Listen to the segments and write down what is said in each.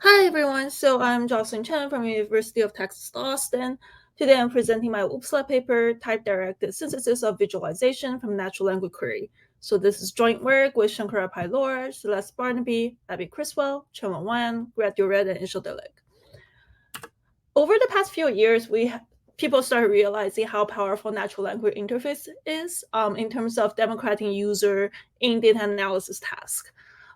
Hi everyone, so I'm Jocelyn Chen from University of Texas Austin. Today I'm presenting my OOPSLA paper, Type-Directed Synthesis of Visualization from Natural Language Query. So this is joint work with Shankara Pailor, Celeste Barnaby, Abby Criswell, Chenwen Wan, Greg Duret, and Ishil Dilek. Over the past few years, people started realizing how powerful natural language interface is in terms of democratizing user in data analysis tasks.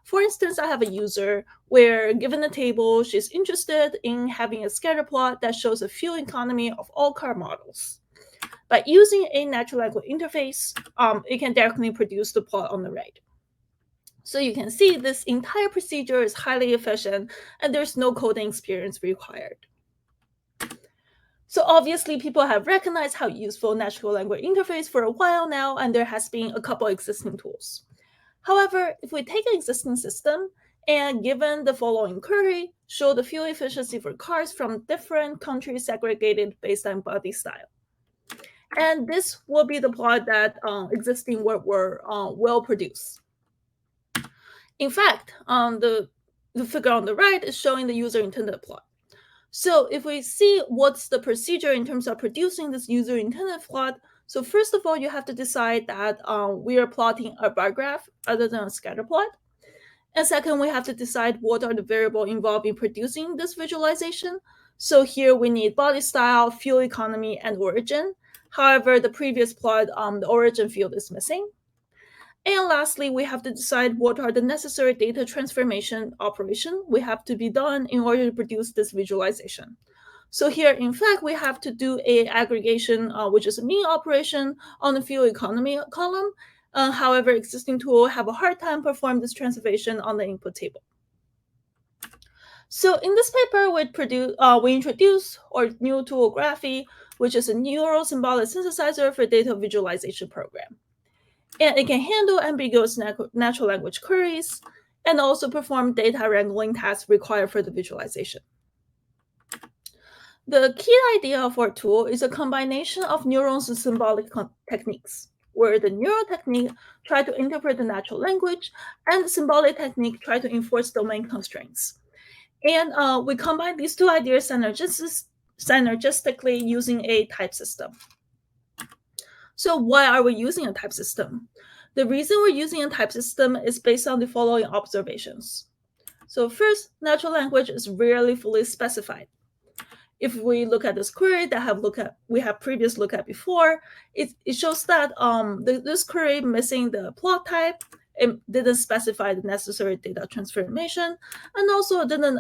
For instance, I have a user where, given a table, she's interested in having a scatter plot that shows a fuel economy of all car models. By using a natural language interface, it can directly produce the plot on the right. So you can see this entire procedure is highly efficient and there's no coding experience required. So obviously people have recognized how useful natural language interface for a while now, and there has been a couple existing tools. However, if we take an existing system and given the following query, show the fuel efficiency for cars from different countries segregated based on body style. And this will be the plot that existing work will produce. In fact, the figure on the right is showing the user intended plot. So if we see what's the procedure in terms of producing this user intended plot, so first of all, you have to decide that we are plotting a bar graph other than a scatter plot. And second, we have to decide what are the variables involved in producing this visualization. So here we need body style, fuel economy, and origin. However, the previous plot, the origin field is missing. And lastly, we have to decide what are the necessary data transformation operation we have to be done in order to produce this visualization. So here, in fact, we have to do a aggregation, which is a mean operation on the fuel economy column. However, existing tool have a hard time perform this transformation on the input table. So in this paper, we introduce our new tool Graphy, which is a neural symbolic synthesizer for data visualization program. And it can handle ambiguous natural language queries and also perform data wrangling tasks required for the visualization. The key idea of our tool is a combination of neurons and symbolic techniques, where the neural technique try to interpret the natural language and the symbolic technique try to enforce domain constraints. And we combine these two ideas synergistically using a type system. So why are we using a type system? The reason we're using a type system is based on the following observations. So first, natural language is rarely fully specified. If we look at this query that we have previously looked at before, it shows that this query missing the plot type, it didn't specify the necessary data transformation, and also didn't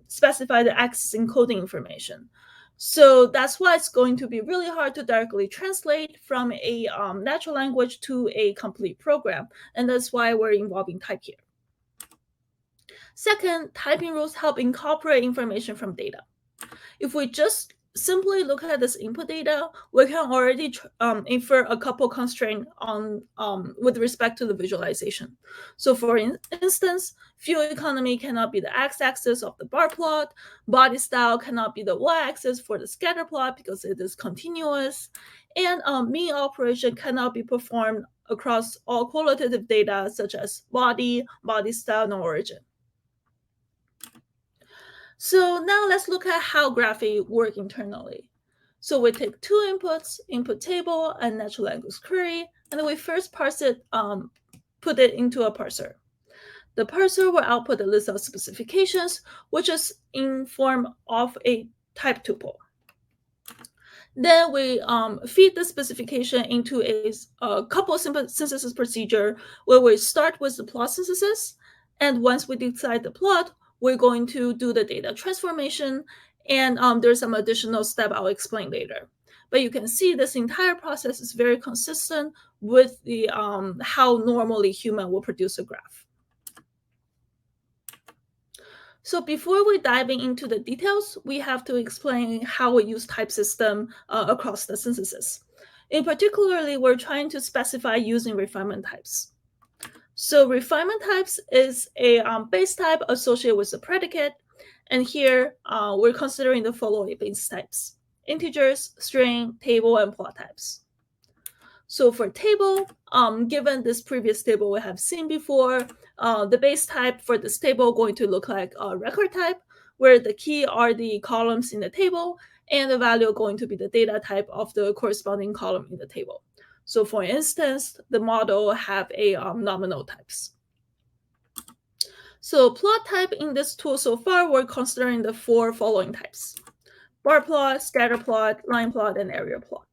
specify the access encoding information. So that's why it's going to be really hard to directly translate from a natural language to a complete program, and that's why we're involving type here. Second, typing rules help incorporate information from data. If we just simply look at this input data, we can already infer a couple constraints on with respect to the visualization. So for instance, fuel economy cannot be the x-axis of the bar plot, body style cannot be the y-axis for the scatter plot because it is continuous, and mean operation cannot be performed across all qualitative data such as body style, and origin. So now let's look at how Graphy works internally. So we take two inputs, input table and natural language query, and then we first parse it, put it into a parser. The parser will output a list of specifications, which is in form of a type tuple. Then we feed the specification into a couple synthesis procedure where we start with the plot synthesis, and once we decide the plot, we're going to do the data transformation, and there's some additional step I'll explain later. But you can see this entire process is very consistent with the how normally human will produce a graph. So before we diving into the details, we have to explain how we use type system across the synthesis. In particularly, we're trying to specify using refinement types. So refinement types is a base type associated with the predicate. And here we're considering the following base types: integers, string, table, and plot types. So for table, given this previous table we have seen before, the base type for this table going to look like a record type, where the key are the columns in the table, and the value going to be the data type of the corresponding column in the table. So for instance, the model have a nominal types. So plot type in this tool so far, we're considering the 4 following types: bar plot, scatter plot, line plot, and area plot.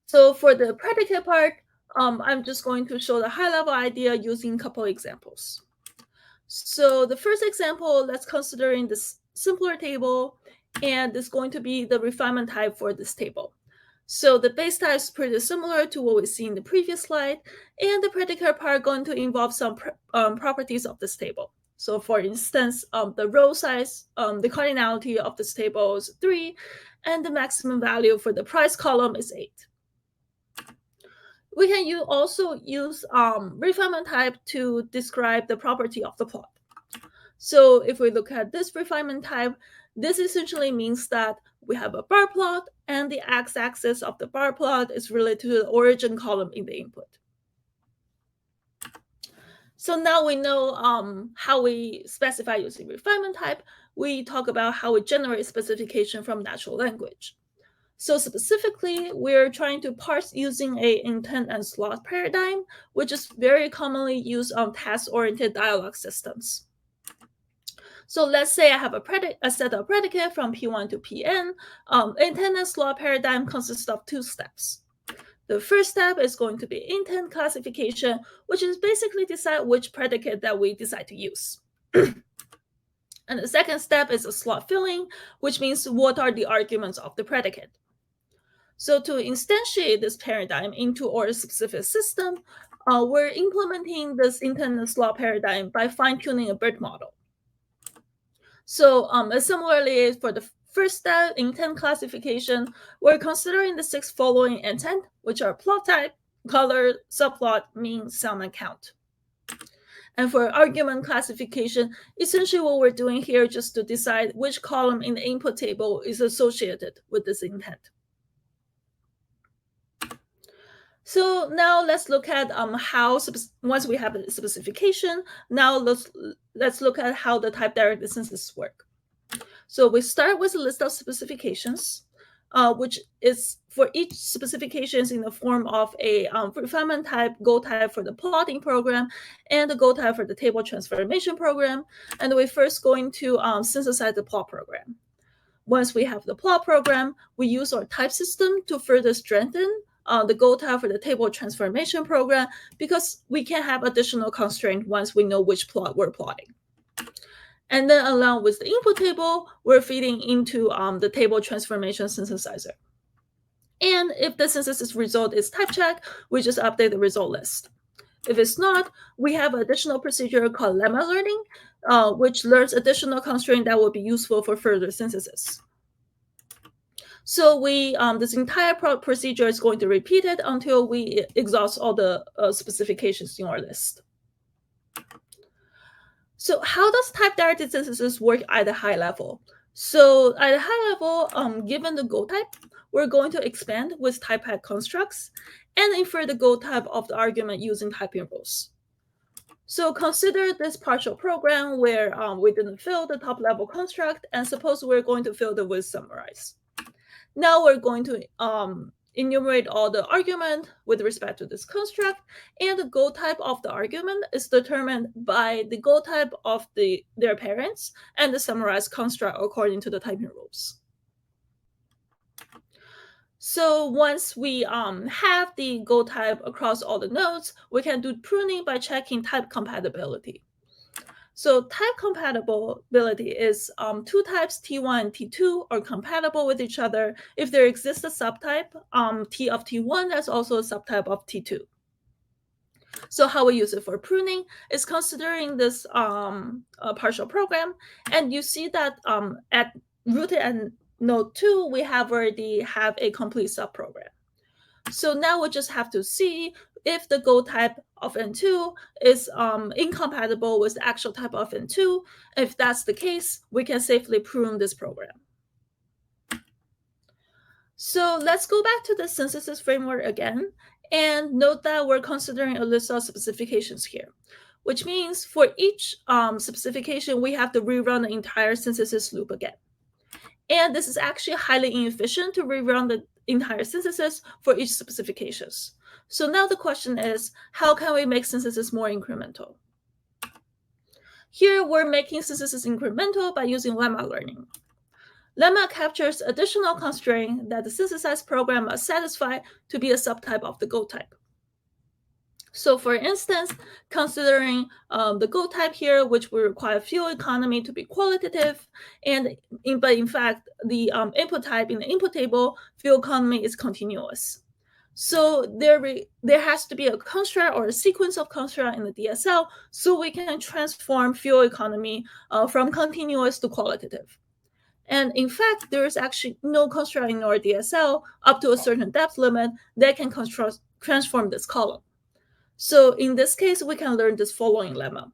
So for the predicate part, I'm just going to show the high-level idea using a couple examples. So the first example, let's consider in this simpler table, and it's going to be the refinement type for this table. So the base type is pretty similar to what we see in the previous slide, and the predicate part going to involve some properties of this table. So for instance, the row size, the cardinality of this table is 3, and the maximum value for the price column is 8. We can also use refinement type to describe the property of the plot. So if we look at this refinement type, this essentially means that we have a bar plot, and the x-axis of the bar plot is related to the origin column in the input. So now we know how we specify using refinement type. We talk about how we generate specification from natural language. So specifically, we're trying to parse using a intent and slot paradigm, which is very commonly used on task-oriented dialogue systems. So let's say I have a set of predicate from P1 to Pn. Intent and slot paradigm consists of 2 steps. The first step is going to be intent classification, which is basically decide which predicate that we decide to use. And the second step is a slot filling, which means what are the arguments of the predicate. So to instantiate this paradigm into our specific system, we're implementing this intent and slot paradigm by fine-tuning a BERT model. So similarly, for the first step, intent classification, we're considering the 6 following intent, which are plot type, color, subplot, mean, sum, and count. And for argument classification, essentially what we're doing here is just to decide which column in the input table is associated with this intent. So now let's look at how, once we have a specification, now let's look at how the type-directed synthesis work. So we start with a list of specifications, which is for each specification is in the form of a refinement type, goal type for the plotting program, and the goal type for the table transformation program. And we're first going to synthesize the plot program. Once we have the plot program, we use our type system to further strengthen the goal type for the table transformation program, because we can have additional constraint once we know which plot we're plotting. And then along with the input table, we're feeding into the table transformation synthesizer. And if the synthesis result is type check, we just update the result list. If it's not, we have an additional procedure called lemma learning, which learns additional constraint that will be useful for further synthesis. So this entire procedure is going to repeat it until we exhaust all the specifications in our list. So how does type-directed synthesis work at a high level? So at a high level, given the goal type, we're going to expand with type-hat constructs and infer the goal type of the argument using typing rules. So consider this partial program where we didn't fill the top-level construct, and suppose we're going to fill the with summarize. Now we're going to enumerate all the argument with respect to this construct, and the goal type of the argument is determined by the goal type of their parents and the summarized construct according to the typing rules. So once we have the goal type across all the nodes, we can do pruning by checking type compatibility. So type compatibility is 2 types, T1 and T2, are compatible with each other if there exists a subtype, T of T1, that's also a subtype of T2. So how we use it for pruning is considering this partial program, and you see that at rooted at node 2, we already have a complete subprogram. So now we just have to see if the goal type of N2 is incompatible with the actual type of N2. If that's the case, we can safely prune this program. So let's go back to the synthesis framework again, and note that we're considering a list of specifications here, which means for each specification, we have to rerun the entire synthesis loop again. And this is actually highly inefficient to rerun the entire synthesis for each specifications. So now the question is, how can we make synthesis more incremental? Here, we're making synthesis incremental by using lemma learning. Lemma captures additional constraint that the synthesized program must satisfy to be a subtype of the Go type. So for instance, considering the Go type here, which will require fuel economy to be qualitative, but in fact, the input type in the input table, fuel economy is continuous. So there has to be a construct or a sequence of construct in the DSL so we can transform fuel economy from continuous to qualitative. And in fact, there is actually no construct in our DSL up to a certain depth limit that can transform this column. So in this case, we can learn this following lemma.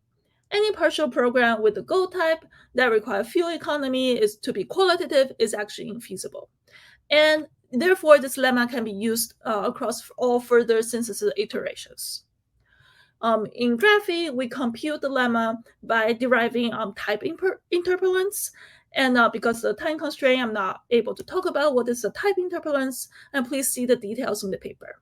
Any partial program with the Go type that requires fuel economy is to be qualitative is actually infeasible. And therefore, this lemma can be used across all further synthesis iterations. In Graphy, we compute the lemma by deriving type interpolance. And because of the time constraint, I'm not able to talk about what is the type interpolance, and please see the details in the paper.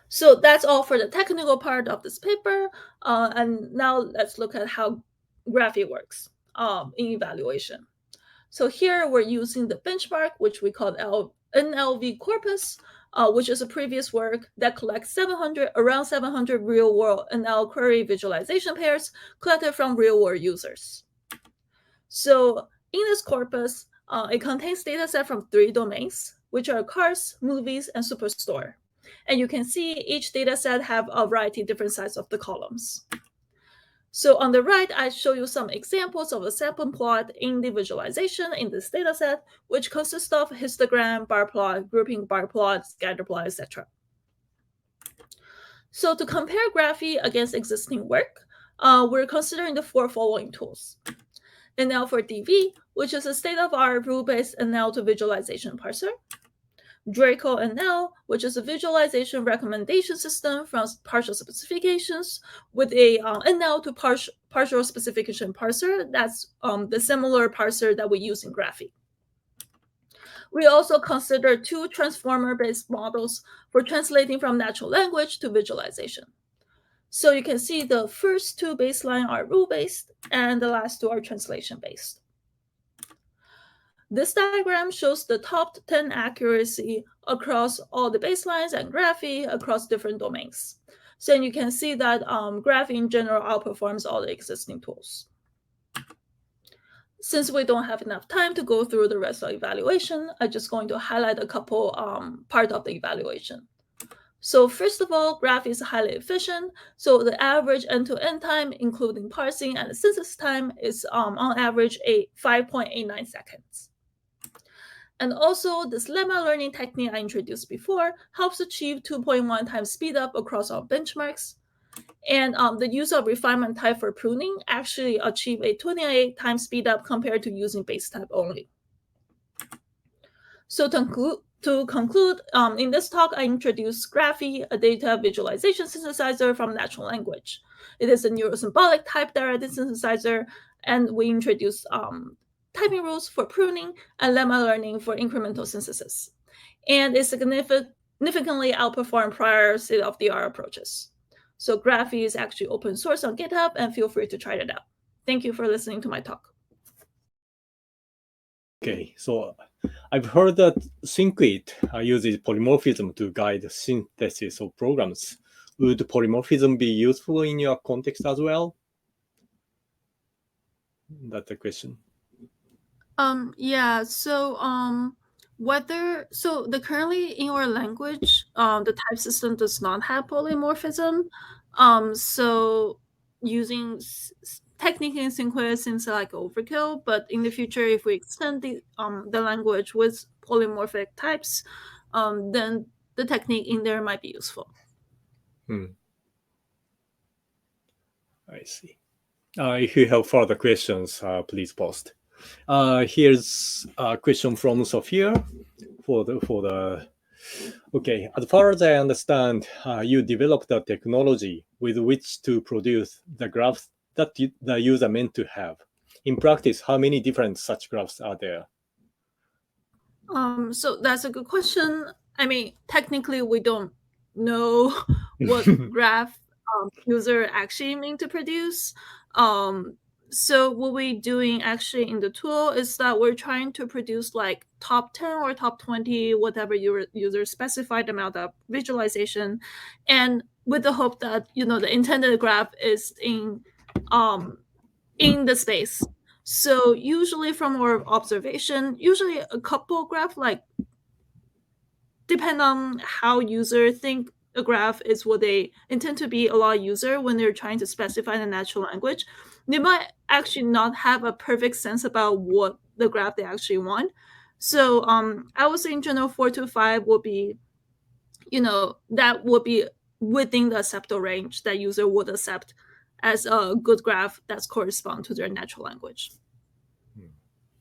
So that's all for the technical part of this paper. And now let's look at how Graphy works in evaluation. So here we're using the benchmark, which we call NLVCorpus, which is a previous work that collects around 700 real-world NL query visualization pairs collected from real-world users. So in this corpus, it contains dataset from 3 domains, which are cars, movies, and superstore. And you can see each dataset have a variety of different sizes of the columns. So on the right, I show you some examples of a sample plot in the visualization in this dataset, which consists of histogram, bar plot, grouping bar plot, scatter plot, etc. So to compare Graphy against existing work, we're considering the 4 following tools. NL for DV, which is a state-of-the-art rule-based NL to visualization parser. Draco NL, which is a visualization recommendation system from partial specifications with a NL to partial specification parser. That's the similar parser that we use in Graphy. We also consider 2 transformer-based models for translating from natural language to visualization. So you can see the first 2 baseline are rule-based and the last 2 are translation-based. This diagram shows the top 10 accuracy across all the baselines and Graphy across different domains. So you can see that Graphy in general outperforms all the existing tools. Since we don't have enough time to go through the rest of the evaluation, I'm just going to highlight a couple part of the evaluation. So first of all, Graphy is highly efficient. So the average end-to-end time, including parsing and synthesis time, is on average 5.89 seconds. And also, this lemma learning technique I introduced before helps achieve 2.1 times speed up across all benchmarks. And the use of refinement type for pruning actually achieve a 28 times speed up compared to using base type only. So to conclude, in this talk, I introduced Graphy, a data visualization synthesizer from natural language. It is a neurosymbolic type-directed synthesizer, and we introduced typing rules for pruning and lemma learning for incremental synthesis. And it significantly outperformed prior state-of-the-art approaches. So Graphy is actually open source on GitHub, and feel free to try it out. Thank you for listening to my talk. Okay, so I've heard that Syncwit uses polymorphism to guide synthesis of programs. Would polymorphism be useful in your context as well? That's the question. Yeah, so currently in our language, the type system does not have polymorphism. So using technique in Syncwit seems like overkill, but in the future, if we extend the language with polymorphic types, then the technique in there might be useful. I see. If you have further questions, please post. Here's a question from Sophia okay. As far as I understand, you developed a technology with which to produce the graphs that the user meant to have. In practice, how many different such graphs are there? So that's a good question. I mean, technically, we don't know what graph user actually mean to produce. So what we're doing actually in the tool is that we're trying to produce like top 10 or top 20, whatever your user specified amount of visualization, and with the hope that the intended graph is in the space. So usually from our observation, usually a couple graph, like depend on how user think a graph is what they intend to be. A lot of user, when they're trying to specify the natural language, they might actually not have a perfect sense about what the graph they actually want. So I would say in general 4 to 5 would be, that would be within the acceptable range that user would accept as a good graph that's correspond to their natural language.